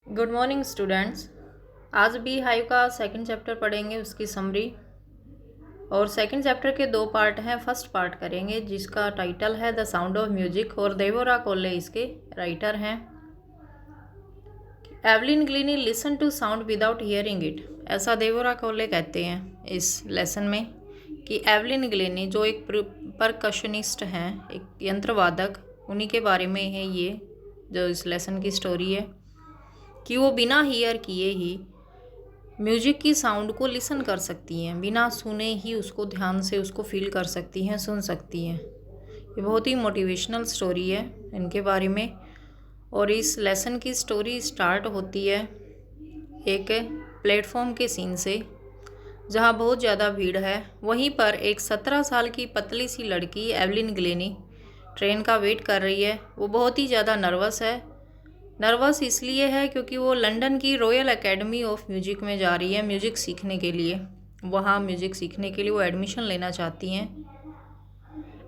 Good morning students. आज bee hive का second chapter पढ़ेंगे, उसकी समरी। और सेकंड चैप्टर के दो पार्ट हैं। फर्स्ट पार्ट करेंगे जिसका टाइटल है द साउंड ऑफ म्यूजिक, और देवोरा कोले इसके राइटर हैं। Evelyn Glennie listen to sound without hearing it, ऐसा देवोरा कोले कहते हैं इस लेसन में कि एवलिन ग्लीनी जो एक परकशनिस्ट हैं, एक यंत्रवादक, उन्हीं के बारे में है ये जो इस लेसन की स्टोरी है कि वो बिना हियर किए ही म्यूजिक की साउंड को लिसन कर सकती हैं, बिना सुने ही उसको ध्यान से उसको फील कर सकती हैं, सुन सकती हैं। ये बहुत ही मोटिवेशनल स्टोरी है इनके बारे में। और इस लेसन की स्टोरी स्टार्ट होती है एक प्लेटफॉर्म के सीन से, जहाँ बहुत ज़्यादा भीड़ है। वहीं पर एक 17 साल की पतली सी लड़की एवलिन ग्लेनी ट्रेन का वेट कर रही है। वो बहुत ही ज़्यादा नर्वस इसलिए है क्योंकि वो लंदन की रॉयल एकेडमी ऑफ म्यूजिक में जा रही है म्यूजिक सीखने के लिए। वहाँ म्यूजिक सीखने के लिए वो एडमिशन लेना चाहती हैं।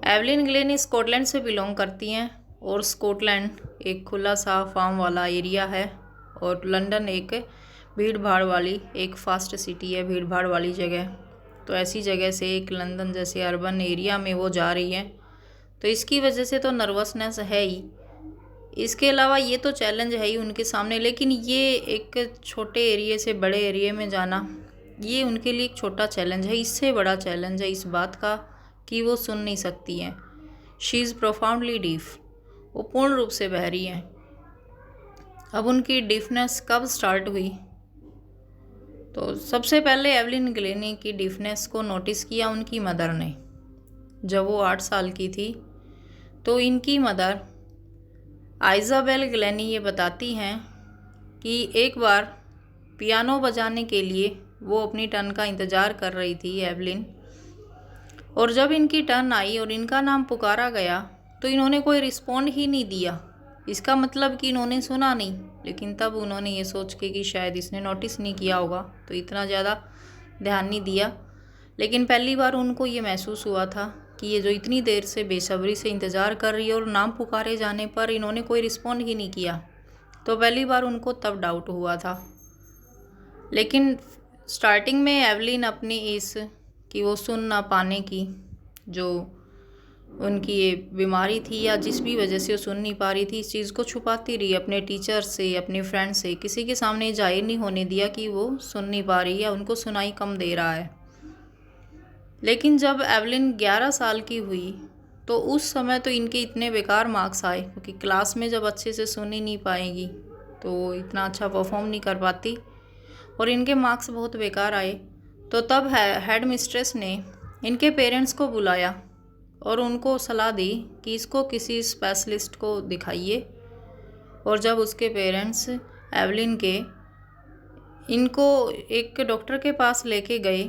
एवलिन ग्लेनी स्कॉटलैंड से बिलोंग करती हैं, और स्कॉटलैंड एक खुला सा फार्म वाला एरिया है, और लंदन एक भीड़ भाड़ वाली, एक फास्ट सिटी है, भीड़ भाड़ वाली जगह। तो ऐसी जगह से एक लंदन जैसे अर्बन एरिया में वो जा रही है, तो इसकी वजह से तो नर्वसनेस है ही। इसके अलावा ये तो चैलेंज है ही उनके सामने, लेकिन ये एक छोटे एरिया से बड़े एरिया में जाना, ये उनके लिए एक छोटा चैलेंज है। इससे बड़ा चैलेंज है इस बात का कि वो सुन नहीं सकती हैं। शी इज़ प्रोफाउंडली डीफ, वो पूर्ण रूप से बहरी हैं। अब उनकी डीफनेस कब स्टार्ट हुई? तो सबसे पहले एवलिन ग्लेनी की डीफनेस को नोटिस किया उनकी मदर ने। जब वो 8 साल की थी तो इनकी मदर आइज़ाबेल ग्लेनी ये बताती हैं कि एक बार पियानो बजाने के लिए वो अपनी टर्न का इंतज़ार कर रही थी एवलिन, और जब इनकी टर्न आई और इनका नाम पुकारा गया तो इन्होंने कोई रिस्पॉन्ड ही नहीं दिया। इसका मतलब कि इन्होंने सुना नहीं। लेकिन तब उन्होंने ये सोच के कि शायद इसने नोटिस नहीं किया होगा, तो इतना ज़्यादा ध्यान नहीं दिया। लेकिन पहली बार उनको ये महसूस हुआ था कि ये जो इतनी देर से बेसब्री से इंतज़ार कर रही है और नाम पुकारे जाने पर इन्होंने कोई रिस्पॉन्ड ही नहीं किया, तो पहली बार उनको तब डाउट हुआ था। लेकिन स्टार्टिंग में एवलिन अपनी इस कि वो सुन ना पाने की जो उनकी ये बीमारी थी, या जिस भी वजह से वो सुन नहीं पा रही थी, इस चीज़ को छुपाती रही अपने टीचर से, अपने फ्रेंड से। किसी के सामने जाहिर नहीं होने दिया कि वो सुन नहीं पा रही है, उनको सुनाई कम दे रहा है। लेकिन जब एवलिन 11 साल की हुई तो उस समय तो इनके इतने बेकार मार्क्स आए, क्योंकि क्लास में जब अच्छे से सुन ही नहीं पाएगी तो इतना अच्छा परफॉर्म नहीं कर पाती, और इनके मार्क्स बहुत बेकार आए। तो तब हेड मिस्ट्रेस ने इनके पेरेंट्स को बुलाया और उनको सलाह दी कि इसको किसी स्पेशलिस्ट को दिखाइए। और जब उसके पेरेंट्स एवलिन के इनको एक डॉक्टर के पास लेके गए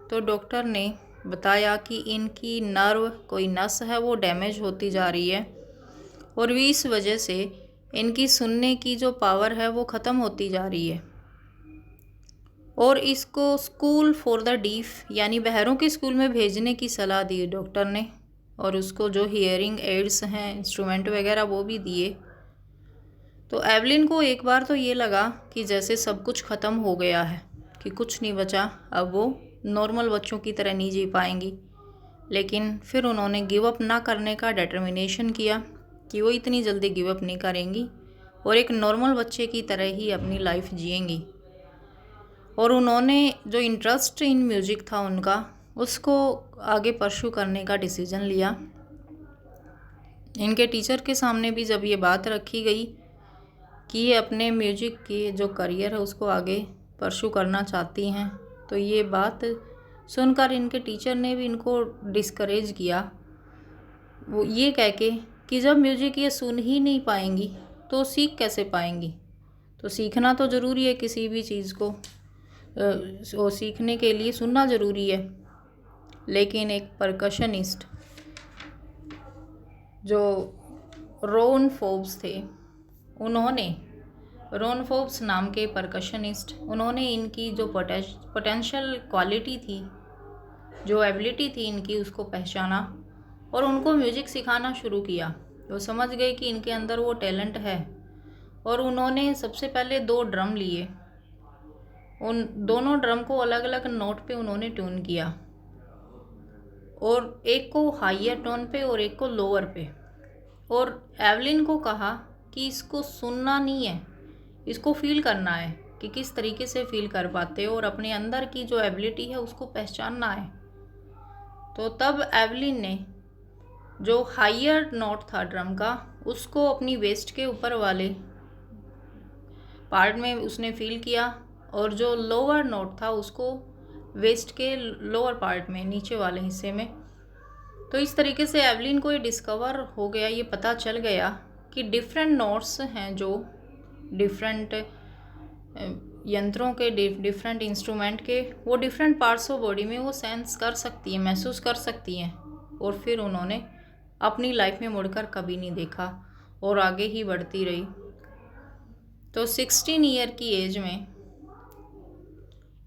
तो डॉक्टर ने बताया कि इनकी नर्व, कोई नस है, वो डैमेज होती जा रही है, और भी इस वजह से इनकी सुनने की जो पावर है वो ख़त्म होती जा रही है। और इसको स्कूल फॉर द डीफ यानी बहरों के स्कूल में भेजने की सलाह दी डॉक्टर ने, और उसको जो हियरिंग एड्स हैं, इंस्ट्रूमेंट वगैरह, वो भी दिए। तो एवलिन को एक बार तो ये लगा कि जैसे सब कुछ ख़त्म हो गया है, कि कुछ नहीं बचा, अब वो नॉर्मल बच्चों की तरह नहीं जी पाएंगी। लेकिन फिर उन्होंने गिव अप ना करने का डिटर्मिनेशन किया कि वो इतनी जल्दी गिव अप नहीं करेंगी और एक नॉर्मल बच्चे की तरह ही अपनी लाइफ जिएंगी। और उन्होंने जो इंटरेस्ट इन म्यूज़िक था उनका, उसको आगे परस्यू करने का डिसीज़न लिया। इनके टीचर के सामने भी जब ये बात रखी गई कि ये अपने म्यूजिक की जो करियर है उसको आगे परस्यू करना चाहती हैं, तो ये बात सुनकर इनके टीचर ने भी इनको डिस्करेज किया, वो ये कह के कि जब म्यूजिक ये सुन ही नहीं पाएंगी तो सीख कैसे पाएंगी। तो सीखना तो ज़रूरी है, किसी भी चीज़ को वो सीखने के लिए सुनना ज़रूरी है। लेकिन एक परकशनिस्ट जो रोन फोर्ब्स थे, रोन फोर्ब्स नाम के परकशनिस्ट, उन्होंने इनकी जो पोटेंशियल क्वालिटी थी, जो एबिलिटी थी इनकी, उसको पहचाना और उनको म्यूज़िक सिखाना शुरू किया। वो समझ गए कि इनके अंदर वो टैलेंट है, और उन्होंने सबसे पहले 2 ड्रम लिए। उन दोनों ड्रम को अलग अलग नोट पे उन्होंने ट्यून किया, और एक को हाइयर टोन पे और एक को लोअर पे। और एवलिन को कहा कि इसको सुनना नहीं है, इसको फील करना है कि किस तरीके से फील कर पाते हो, और अपने अंदर की जो एबिलिटी है उसको पहचानना है। तो तब एवलिन ने जो हाइयर नोट था ड्रम का, उसको अपनी वेस्ट के ऊपर वाले पार्ट में उसने फील किया, और जो लोअर नोट था उसको वेस्ट के लोअर पार्ट में, नीचे वाले हिस्से में। तो इस तरीके से एवलिन को ये डिस्कवर हो गया, ये पता चल गया कि डिफरेंट नोट्स हैं जो डिफरेंट यंत्रों के, डिफरेंट इंस्ट्रूमेंट के, वो डिफरेंट पार्ट्स ऑफ बॉडी में वो सेंस कर सकती हैं, महसूस कर सकती हैं। और फिर उन्होंने अपनी लाइफ में मुड़कर कभी नहीं देखा और आगे ही बढ़ती रही। तो 16 ईयर की एज में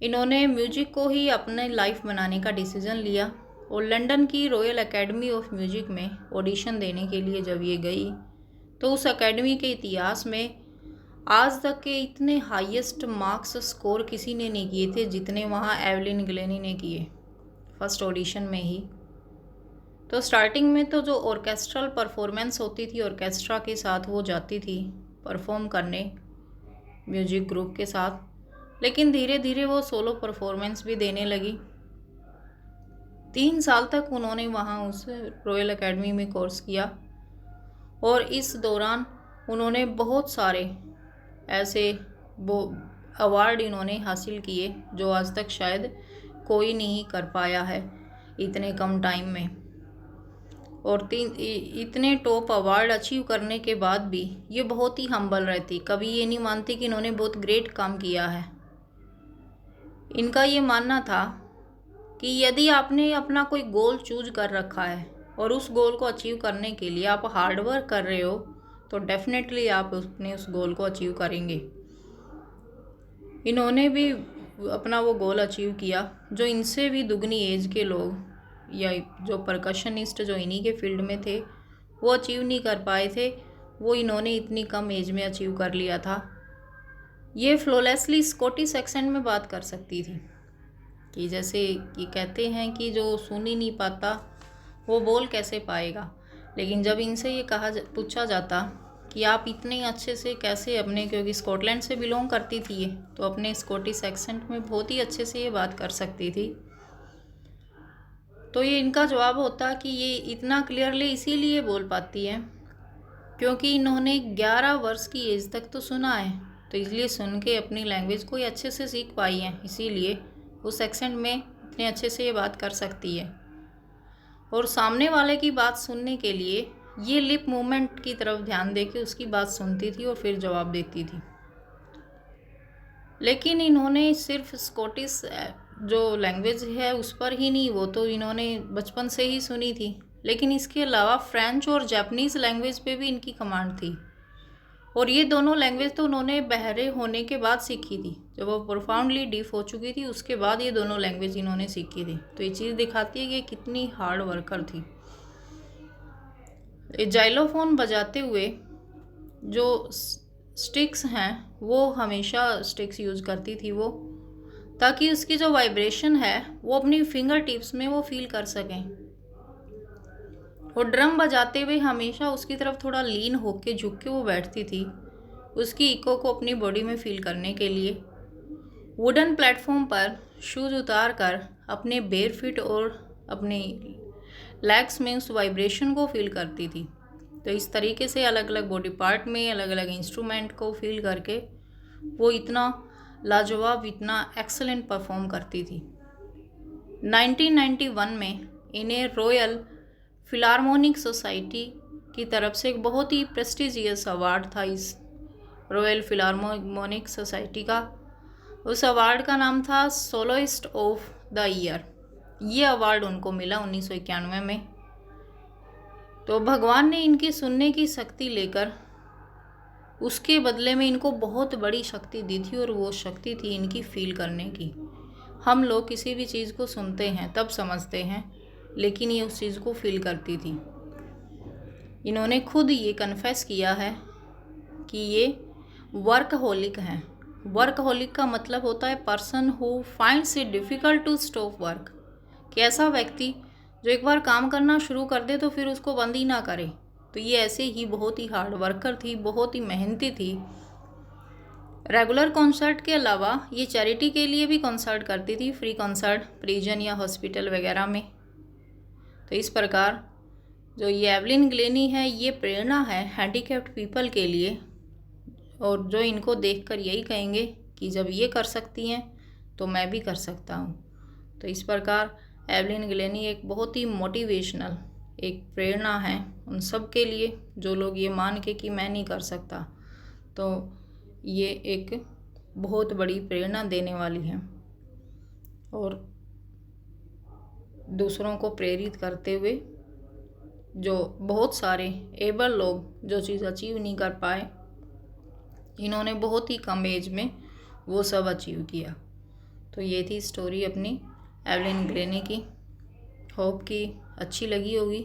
इन्होंने म्यूजिक को ही अपने लाइफ बनाने का डिसीज़न लिया, और लंदन की रॉयल एकेडमी ऑफ म्यूजिक में ऑडिशन देने के लिए जब ये गई, तो उस एकेडमी के इतिहास में आज तक के इतने हाईएस्ट मार्क्स स्कोर किसी ने नहीं किए थे जितने वहाँ एवलिन गिलेनी ने किए फर्स्ट ऑडिशन में ही। तो स्टार्टिंग में तो जो ऑर्केस्ट्रल परफॉर्मेंस होती थी, ऑर्केस्ट्रा के साथ वो जाती थी परफॉर्म करने म्यूजिक ग्रुप के साथ, लेकिन धीरे धीरे वो सोलो परफॉर्मेंस भी देने लगी। 3 साल तक उन्होंने वहाँ उस रॉयल एकेडमी में कोर्स किया, और इस दौरान उन्होंने बहुत सारे ऐसे वो अवार्ड इन्होंने हासिल किए जो आज तक शायद कोई नहीं कर पाया है इतने कम टाइम में। और इतने टॉप अवार्ड अचीव करने के बाद भी ये बहुत ही हम्बल रहती, कभी ये नहीं मानती कि इन्होंने बहुत ग्रेट काम किया है। इनका ये मानना था कि यदि आपने अपना कोई गोल चूज कर रखा है और उस गोल को अचीव करने के लिए आप हार्ड वर्क कर रहे हो, तो डेफिनेटली आप अपने उस गोल को अचीव करेंगे। इन्होंने भी अपना वो गोल अचीव किया जो इनसे भी दुगनी एज के लोग या जो परकशनिस्ट जो इन्हीं के फील्ड में थे वो अचीव नहीं कर पाए थे, वो इन्होंने इतनी कम एज में अचीव कर लिया था। ये फ्लॉलेसली स्कॉटिश एक्सेंट में बात कर सकती थी, कि जैसे ये कहते हैं कि जो सुन ही नहीं पाता वो बोल कैसे पाएगा। लेकिन जब इनसे ये पूछा जाता कि आप इतने अच्छे से कैसे अपने, क्योंकि स्कॉटलैंड से बिलोंग करती थी ये, तो अपने स्कॉटिश एक्सेंट में बहुत ही अच्छे से ये बात कर सकती थी। तो ये इनका जवाब होता कि ये इतना क्लियरली इसीलिए बोल पाती है क्योंकि इन्होंने 11 वर्ष की एज तक तो सुना है, तो इसलिए सुन के अपनी लैंग्वेज को ये अच्छे से सीख पाई है, इसीलिए उस एक्सेंट में इतने अच्छे से ये बात कर सकती है। और सामने वाले की बात सुनने के लिए ये लिप मूवमेंट की तरफ ध्यान दे के उसकी बात सुनती थी और फिर जवाब देती थी। लेकिन इन्होंने सिर्फ स्कॉटिश जो लैंग्वेज है उस पर ही नहीं, वो तो इन्होंने बचपन से ही सुनी थी, लेकिन इसके अलावा फ्रेंच और जापानीज़ लैंग्वेज पे भी इनकी कमांड थी। और ये दोनों लैंग्वेज तो उन्होंने बहरे होने के बाद सीखी थी, जब वो प्रोफाउंडली डीफ हो चुकी थी उसके बाद ये दोनों लैंग्वेज इन्होंने सीखी थी। तो ये चीज़ दिखाती है कि कितनी हार्ड वर्कर थी। जाइलोफोन बजाते हुए जो स्टिक्स हैं वो हमेशा स्टिक्स यूज़ करती थी वो, ताकि उसकी जो वाइब्रेशन है वो अपनी फिंगर टिप्स में वो फील कर सकें। और ड्रम बजाते हुए हमेशा उसकी तरफ थोड़ा लीन होके झुक के वो बैठती थी, उसकी इको को अपनी बॉडी में फील करने के लिए। वुडन प्लेटफॉर्म पर शूज़ उतार कर अपने बेयर फीट और अपने लेग्स में उस वाइब्रेशन को फील करती थी। तो इस तरीके से अलग अलग बॉडी पार्ट में अलग अलग इंस्ट्रूमेंट को फील करके वो इतना लाजवाब, इतना एक्सेलेंट परफॉर्म करती थी। 1991 में इन्हें रॉयल फिलार्मोनिक सोसाइटी की तरफ से एक बहुत ही प्रेस्टिजियस अवार्ड था इस रॉयल फिलार्मोनिक सोसाइटी का। उस अवार्ड का नाम था सोलोइस्ट ऑफ द ईयर। ये अवार्ड उनको मिला 1991 में। तो भगवान ने इनकी सुनने की शक्ति लेकर उसके बदले में इनको बहुत बड़ी शक्ति दी थी, और वो शक्ति थी इनकी फील करने की। हम लोग किसी भी चीज़ को सुनते हैं तब समझते हैं, लेकिन ये उस चीज़ को फील करती थी। इन्होंने खुद ये कन्फेस किया है कि ये वर्कहोलिक हैं। वर्कहोलिक का मतलब होता है person who finds it difficult to stop work, कि ऐसा व्यक्ति जो एक बार काम करना शुरू कर दे तो फिर उसको बंद ही ना करे। तो ये ऐसे ही बहुत ही हार्ड वर्कर थी, बहुत ही मेहनती थी। रेगुलर कॉन्सर्ट के अलावा ये चैरिटी के लिए भी कॉन्सर्ट करती थी, फ्री कॉन्सर्ट प्रिजन या हॉस्पिटल वगैरह में। तो इस प्रकार जो ये एवलिन ग्लेनी है ये प्रेरणा है हैंडीकैप्ड पीपल के लिए, और जो इनको देखकर यही कहेंगे कि जब ये कर सकती हैं तो मैं भी कर सकता हूँ। तो इस प्रकार एवलिन ग्लेनी एक बहुत ही मोटिवेशनल एक प्रेरणा है उन सब के लिए जो लोग ये मान के कि मैं नहीं कर सकता। तो ये एक बहुत बड़ी प्रेरणा देने वाली है और दूसरों को प्रेरित करते हुए जो बहुत सारे एबल लोग जो चीज़ अचीव नहीं कर पाए, इन्होंने बहुत ही कम एज में वो सब अचीव किया। तो ये थी स्टोरी अपनी एवलिन ग्लेनी की। होप कि अच्छी लगी होगी।